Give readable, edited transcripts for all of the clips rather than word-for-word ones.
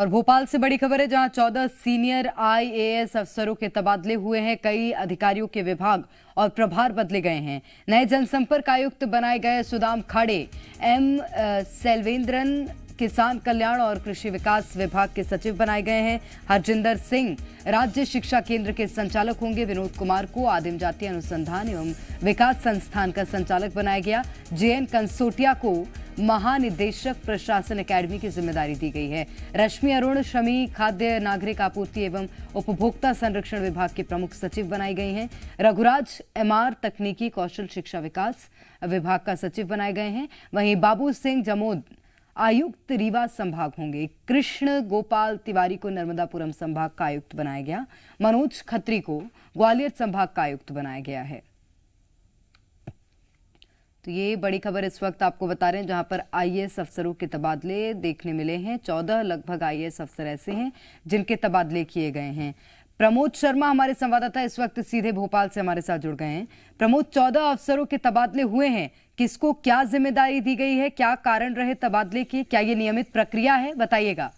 और भोपाल से बड़ी खबर है, जहां 14 सीनियर आईएएस अफसरों के तबादले हुए हैं। कई अधिकारियों के विभाग और प्रभार बदले गए हैं। नए जनसंपर्क आयुक्त बनाए गए सुदाम खाड़े एम सेल्वेंद्रन किसान कल्याण और कृषि विकास विभाग के सचिव बनाए गए हैं। हरजिंदर सिंह राज्य शिक्षा केंद्र के संचालक होंगे। विनोद कुमार को आदिम जाति अनुसंधान एवं विकास संस्थान का संचालक बनाया गया। जेएन कंसोटिया को महानिदेशक प्रशासन एकेडमी की जिम्मेदारी दी गई है। रश्मि अरुण शमी खाद्य नागरिक आपूर्ति एवं उपभोक्ता संरक्षण विभाग के प्रमुख सचिव बनाई गई हैं। रघुराज एमआर तकनीकी कौशल शिक्षा विकास विभाग का सचिव बनाए गए हैं। वहीं बाबू सिंह जमोद आयुक्त रीवा संभाग होंगे। कृष्ण गोपाल तिवारी को नर्मदापुरम संभाग का आयुक्त बनाया गया। मनोज खत्री को ग्वालियर संभाग का आयुक्त बनाया गया है। तो ये बड़ी खबर इस वक्त आपको बता रहे हैं, जहां पर आईएएस अफसरों के तबादले देखने मिले हैं। 14 लगभग आईएएस अफसर ऐसे हैं जिनके तबादले किए गए हैं। प्रमोद शर्मा हमारे संवाददाता इस वक्त सीधे भोपाल से हमारे साथ जुड़ गए हैं। प्रमोद, 14 अफसरों के तबादले हुए हैं, किसको क्या जिम्मेदारी दी गई है, क्या कारण रहे तबादले की, क्या ये नियमित प्रक्रिया है, बताइएगा।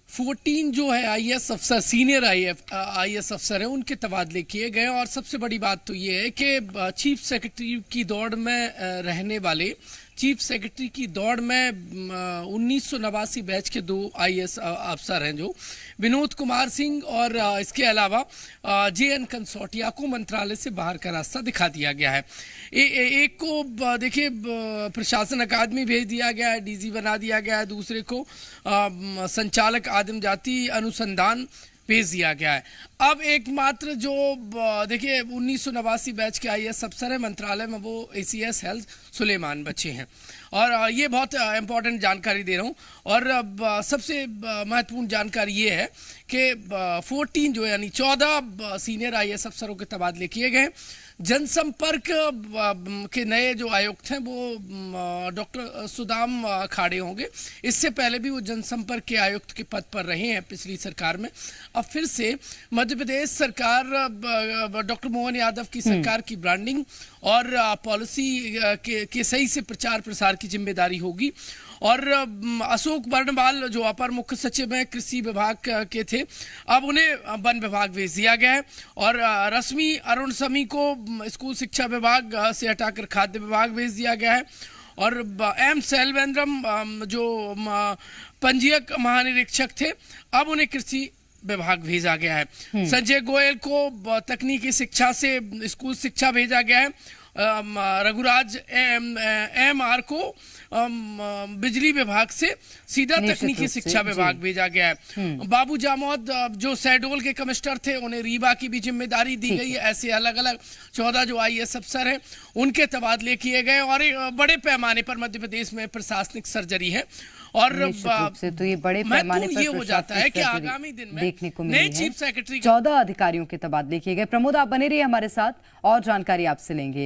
14 जो है आईएएस अफसर, सीनियर आईएएस अफसर हैं, उनके तबादले किए गए। और सबसे बड़ी बात तो ये है कि चीफ सेक्रेटरी की दौड़ में रहने वाले चीफ सेक्रेटरी की दौड़ में 1989 बैच के 2 आईएएस अफसर हैं, जो विनोद कुमार सिंह और इसके अलावा जेएन कंसोटिया को मंत्रालय से बाहर का रास्ता दिखा दिया गया है। एक को देखिए प्रशासन अकादमी भेज दिया गया है, डीजी बना दिया गया है। दूसरे को संचालक आदिम जाति अनुसंधान भेज दिया गया है। अब एकमात्र जो देखिए 1989 बैच के आईएएस अफसर है मंत्रालय में, वो एसीएस हेल्थ सुलेमान बचे हैं। और ये बहुत इंपॉर्टेंट जानकारी दे रहा हूँ। और सबसे महत्वपूर्ण जानकारी ये है कि 14 जो यानी 14 सीनियर आईएएस अफसरों के तबादले किए गए। जनसंपर्क के नए जो आयुक्त हैं वो डॉक्टर सुदाम खाड़े होंगे। इससे पहले भी वो जनसंपर्क के आयुक्त के पद पर रहे हैं पिछली सरकार में। अब फिर से मध्य प्रदेश सरकार डॉक्टर मोहन यादव की सरकार की ब्रांडिंग और पॉलिसी के सही से प्रचार प्रसार की जिम्मेदारी होगी। और अशोक बर्णवाल जो अपर मुख्य सचिव हैं कृषि विभाग के थे, अब उन्हें वन विभाग भेज दिया गया है। और रश्मि अरुण शमी को स्कूल शिक्षा विभाग से हटाकर खाद्य विभाग भेज दिया गया है। और एम सेल्वेंद्रम जो पंजीयक महानिरीक्षक थे, अब उन्हें कृषि विभाग भेजा गया है। संजय गोयल को तकनीकी शिक्षा से स्कूल शिक्षा भेजा गया है। रघुराज एमआर को बिजली विभाग से सीधा तकनीकी शिक्षा विभाग भेजा गया है। बाबू जामोद जो शहडोल के कमिश्नर थे, उन्हें रीवा की भी जिम्मेदारी दी गई है। ऐसे अलग अलग 14 जो आईएएस अफसर हैं उनके तबादले किए गए। और बड़े पैमाने पर मध्य प्रदेश में प्रशासनिक सर्जरी है। और से तो ये बड़े पैमाने पर ये हो जाता है कि आगामी दिन में देखने को नए चीफ सेक्रेटरी 14 अधिकारियों के तबादले किए गए। प्रमोद, आप बने रहिए हमारे साथ, और जानकारी आपसे लेंगे।